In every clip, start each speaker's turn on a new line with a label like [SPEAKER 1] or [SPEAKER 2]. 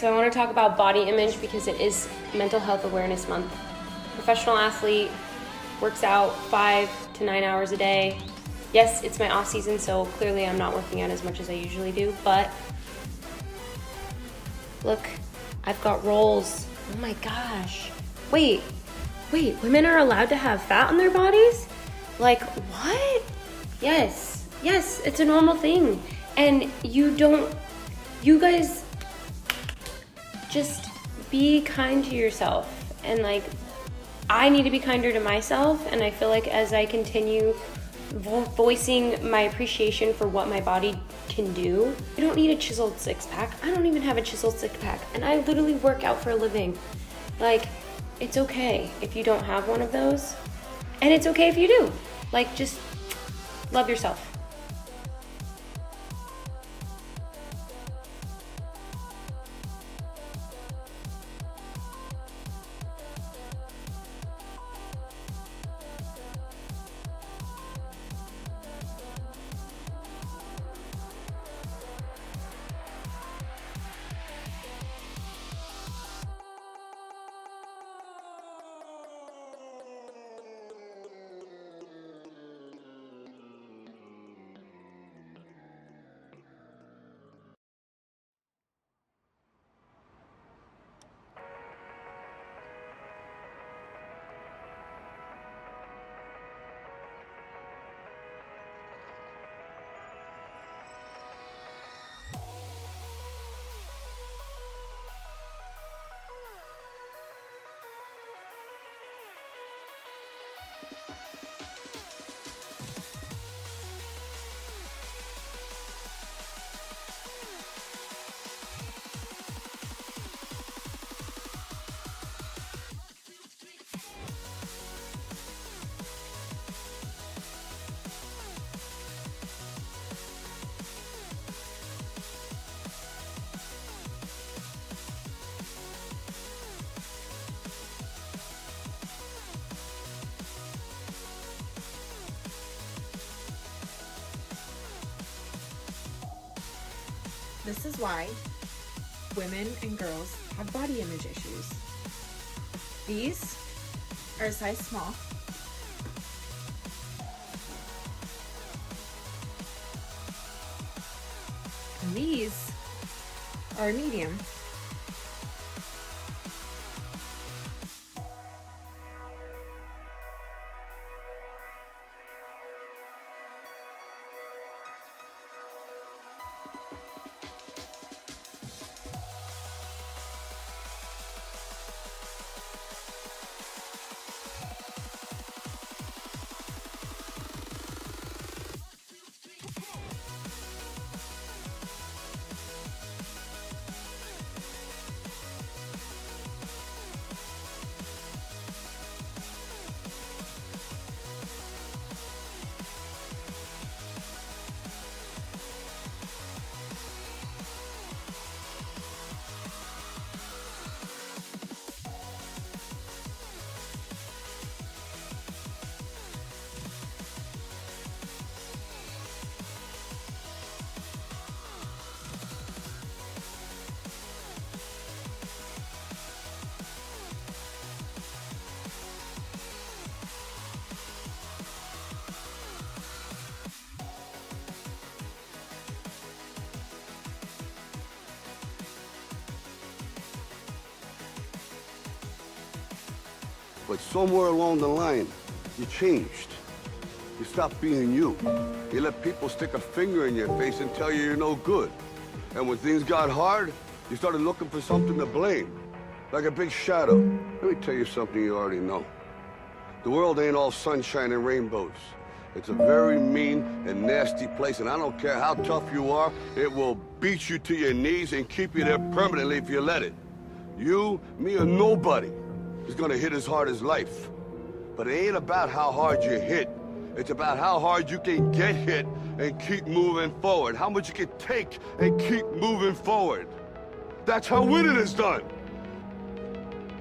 [SPEAKER 1] so I want to talk about body image because it is Mental Health Awareness Month. Professional athlete, works out 5 to 9 hours a day. Yes, it's my off season, so clearly I'm not working out as much as I usually do, but look, I've got rolls. Oh my gosh. Wait, women are allowed to have fat on their bodies? Like, what? Yes, it's a normal thing. And you guys just be kind to yourself. And like, I need to be kinder to myself, and I feel like as I continue voicing my appreciation for what my body can do, I don't need a chiseled six-pack. I don't even have a chiseled six-pack, and I literally work out for a living. Like, it's okay if you don't have one of those, and it's okay if you do. Like, just love yourself.
[SPEAKER 2] This is why women and girls have body image issues. These are a size small. And these are a medium.
[SPEAKER 3] But somewhere along the line, you changed. You stopped being you. You let people stick a finger in your face and tell you you're no good. And when things got hard, you started looking for something to blame, like a big shadow. Let me tell you something you already know. The world ain't all sunshine and rainbows. It's a very mean and nasty place, and I don't care how tough you are, it will beat you to your knees and keep you there permanently if you let it. You, me, or nobody is gonna hit as hard as life. But it ain't about how hard you hit. It's about how hard you can get hit and keep moving forward. How much you can take and keep moving forward. That's how winning is done.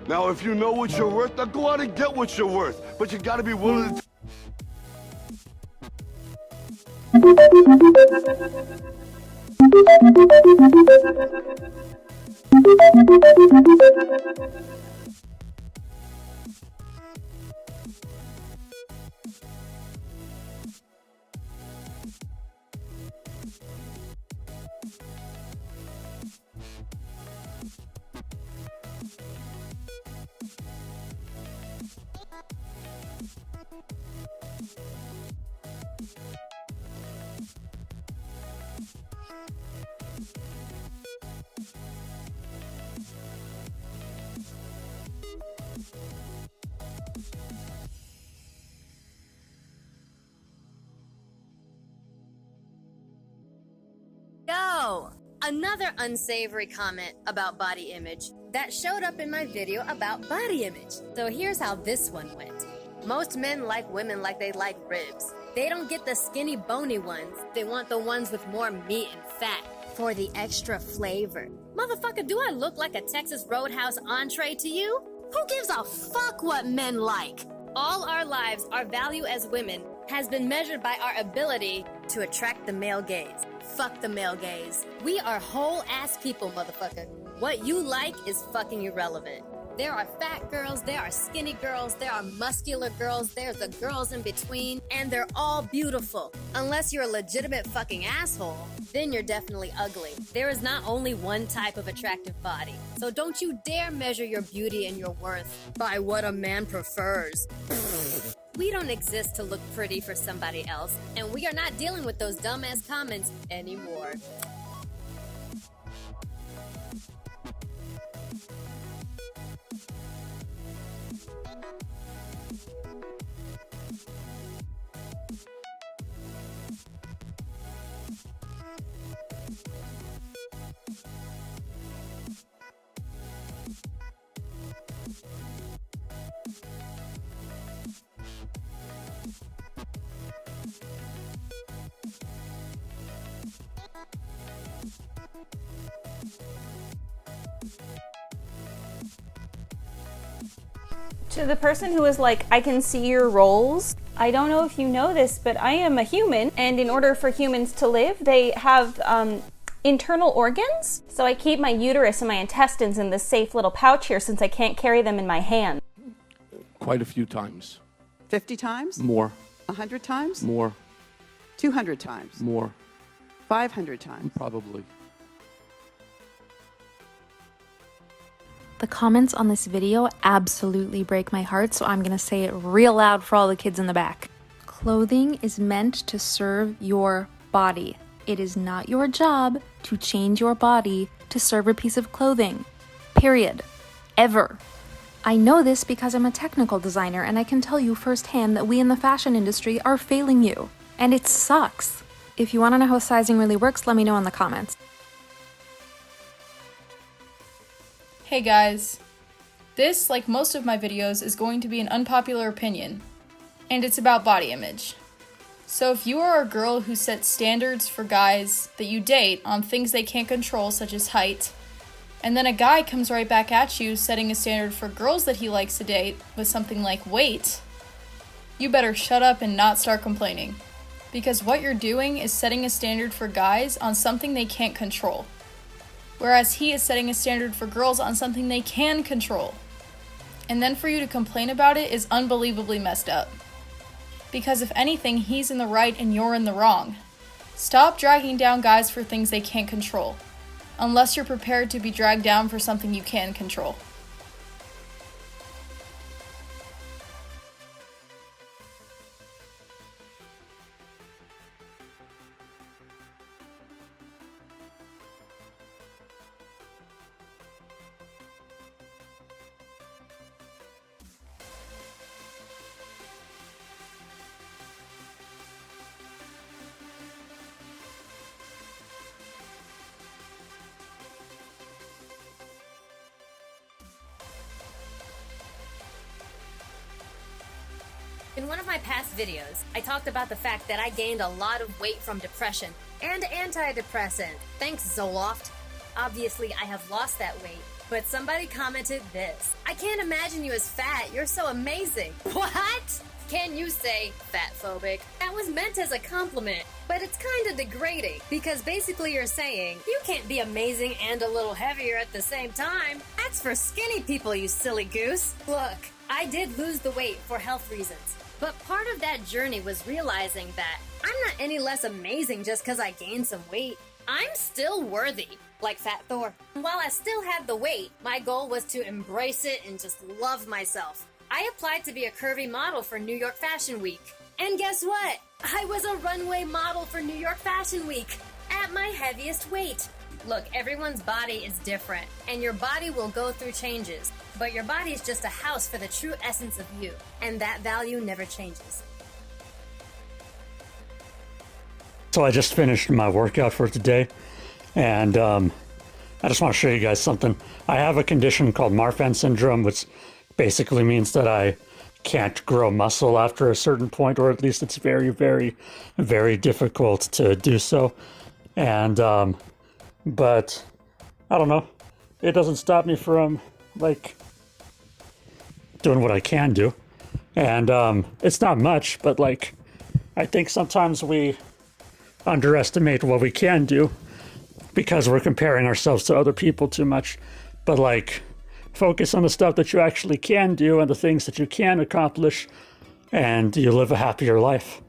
[SPEAKER 3] Now, if you know what you're worth, now go out and get what you're worth. But you gotta be willing to
[SPEAKER 1] Yo! Another unsavory comment about body image that showed up in my video about body image. So here's how this one went. Most men like women like they like ribs. They don't get the skinny bony ones. They want the ones with more meat and fat for the extra flavor. Motherfucker, do I look like a Texas Roadhouse entree to you? Who gives a fuck what men like? All our lives, our value as women has been measured by our ability to attract the male gaze. Fuck the male gaze. We are whole ass people, motherfucker. What you like is fucking irrelevant. There are fat girls, there are skinny girls, there are muscular girls, there's the girls in between, and they're all beautiful. Unless you're a legitimate fucking asshole, then you're definitely ugly. There is not only one type of attractive body, so don't you dare measure your beauty and your worth by what a man prefers. We don't exist to look pretty for somebody else, and we are not dealing with those dumbass comments anymore.
[SPEAKER 4] To the person who is like, I can see your rolls, I don't know if you know this, but I am a human, and in order for humans to live, they have internal organs. So I keep my uterus and my intestines in this safe little pouch here since I can't carry them in my hand.
[SPEAKER 5] Quite a few times.
[SPEAKER 6] 50 times?
[SPEAKER 5] More.
[SPEAKER 6] 100 times?
[SPEAKER 5] More.
[SPEAKER 6] 200 times?
[SPEAKER 5] More.
[SPEAKER 6] 500 times?
[SPEAKER 5] Probably.
[SPEAKER 7] The comments on this video absolutely break my heart, so I'm gonna say it real loud for all the kids in the back. Clothing is meant to serve your body. It is not your job to change your body to serve a piece of clothing. Period. Ever. I know this because I'm a technical designer, and I can tell you firsthand that we in the fashion industry are failing you. And it sucks. If you want to know how sizing really works, let me know in the comments.
[SPEAKER 8] Hey guys, this, like most of my videos, is going to be an unpopular opinion, and it's about body image. So if you are a girl who sets standards for guys that you date on things they can't control, such as height, and then a guy comes right back at you setting a standard for girls that he likes to date with something like weight, you better shut up and not start complaining. Because what you're doing is setting a standard for guys on something they can't control. Whereas he is setting a standard for girls on something they can control. And then for you to complain about it is unbelievably messed up. Because if anything, he's in the right and you're in the wrong. Stop dragging down guys for things they can't control, unless you're prepared to be dragged down for something you can control.
[SPEAKER 1] In one of my past videos, I talked about the fact that I gained a lot of weight from depression and antidepressant. Thanks, Zoloft. Obviously, I have lost that weight, but somebody commented this. I can't imagine you as fat. You're so amazing. What?
[SPEAKER 9] can you say fatphobic? That was meant as a compliment, but it's kind of degrading because basically you're saying you can't be amazing and a little heavier at the same time. That's for skinny people, you silly goose. Look, I did lose the weight for health reasons, but part of that journey was realizing that I'm not any less amazing just because I gained some weight. I'm still worthy, like Fat Thor. While I still had the weight, my goal was to embrace it and just love myself. I applied to be a curvy model for New York Fashion Week. And guess what? I was a runway model for New York Fashion Week at my heaviest weight. Look, everyone's body is different, and your body will go through changes. But your body is just a house for the true essence of you, and that value never changes.
[SPEAKER 10] So I just finished my workout for today, and I just want to show you guys something. I have a condition called Marfan syndrome, which basically means that I can't grow muscle after a certain point, or at least it's very, very, very difficult to do so. And, but I don't know. It doesn't stop me from, like, doing what I can do. And it's not much, but, like, I think sometimes we underestimate what we can do because we're comparing ourselves to other people too much. But, like, focus on the stuff that you actually can do and the things that you can accomplish, and you live a happier life.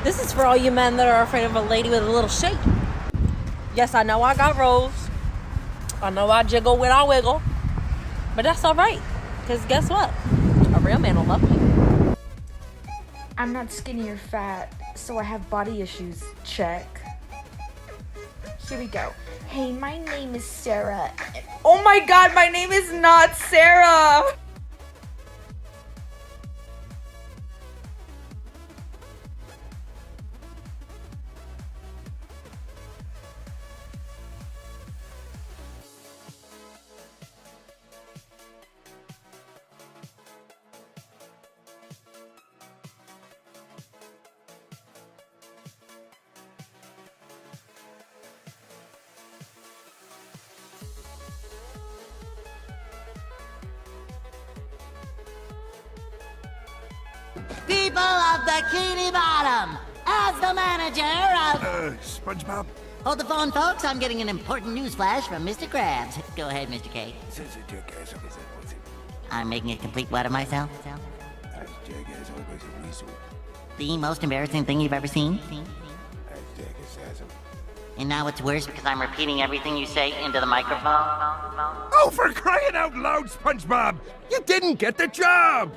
[SPEAKER 11] This is for all you men that are afraid of a lady with a little shape. Yes, I know I got rolls. I know I jiggle when I wiggle. But that's all right. Because guess what? A real man will love you.
[SPEAKER 12] I'm not skinny or fat, so I have body issues. Check. Here we go. Hey, my name is Sarah. Oh my god, my name is not Sarah!
[SPEAKER 13] People of Bikini Bottom, as the manager of...
[SPEAKER 14] SpongeBob?
[SPEAKER 13] Hold the phone, folks. I'm getting an important news flash from Mr. Krabs. Go ahead, Mr. K. I'm making a complete what of myself? The most embarrassing thing you've ever seen? And now it's worse because I'm repeating everything you say into the microphone?
[SPEAKER 14] Oh, for crying out loud, SpongeBob! You didn't get the job!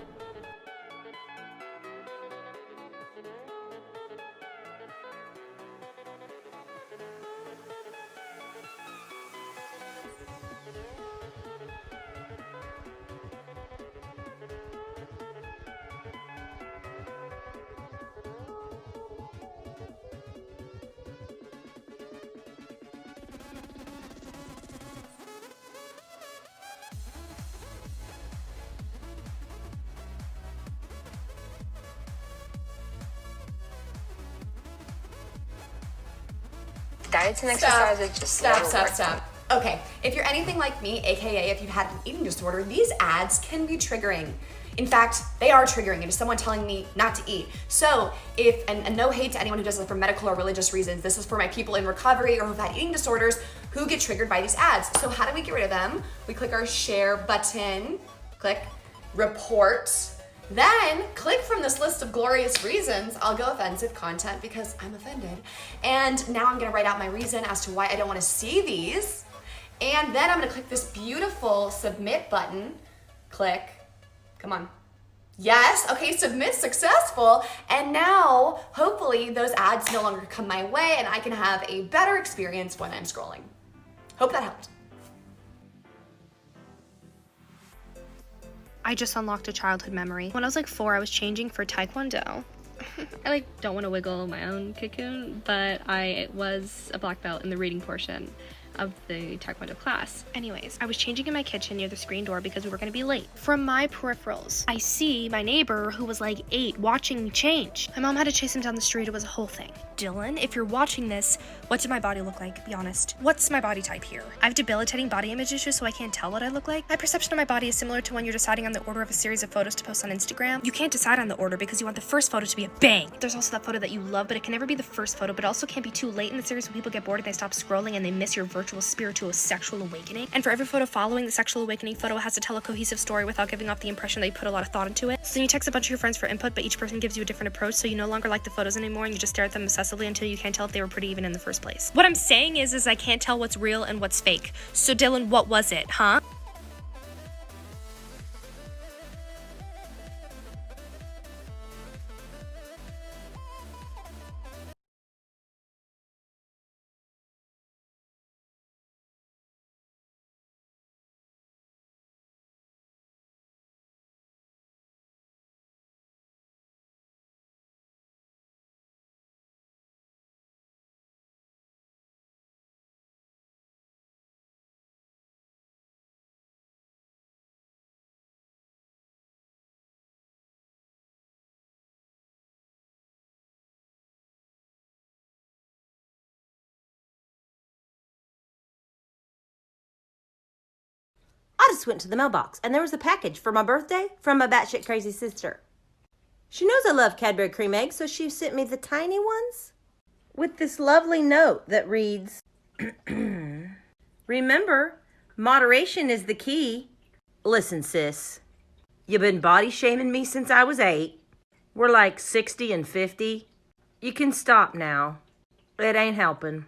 [SPEAKER 15] Diets and exercises just
[SPEAKER 16] Stop. Okay, if you're anything like me, aka if you've had an eating disorder, these ads can be triggering. In fact, they are triggering. It is someone telling me not to eat. So if, and no hate to anyone who does it for medical or religious reasons, this is for my people in recovery or who've had eating disorders who get triggered by these ads. So how do we get rid of them? We click our share button, click report, then click from this list of glorious reasons. I'll go offensive content because I'm offended. And now I'm gonna write out my reason as to why I don't wanna see these. And then I'm gonna click this beautiful submit button. Click, come on. Yes, okay, submit successful. And now, hopefully those ads no longer come my way and I can have a better experience when I'm scrolling. Hope that helped.
[SPEAKER 12] I
[SPEAKER 1] I just unlocked a childhood memory. When I was like 4, I was changing for Taekwondo. I like don't want to wiggle my own cocoon, but I was a black belt in the reading portion of the Taekwondo class. Anyways, I was changing in my kitchen near the screen door because we were gonna be late. From my peripherals, I see my neighbor who was like 8 watching me change. My mom had to chase him down the street. It was a whole thing. Dylan, if you're watching this, what did my body look like? Be honest. What's my body type here? I have debilitating body image issues, so I can't tell what I look like. My perception of my body is similar to when you're deciding on the order of a series of photos to post on Instagram. You can't decide on the order because you want the first photo to be a bang. There's also that photo that you love, but it can never be the first photo, but it also can't be too late in the series when people get bored and they stop scrolling and they miss your virtual spiritual sexual awakening. And for every photo following the sexual awakening photo has to tell a cohesive story without giving off the impression that you put a lot of thought into it. So then you text a bunch of your friends for input, but each person gives you a different approach, so you no longer like the photos anymore and you just stare at them obsessively until you can't tell if they were pretty even in the first place. What I'm saying is I can't tell what's real and what's fake. So Dylan, what was it, huh?
[SPEAKER 11] I just went to the mailbox and there was a package for my birthday from my batshit crazy sister. She knows I love Cadbury cream eggs, so she sent me the tiny ones with this lovely note that reads, remember, moderation is the key. Listen, sis, you've been body shaming me since I was 8. We're like 60 and 50. You can stop now. It ain't helping.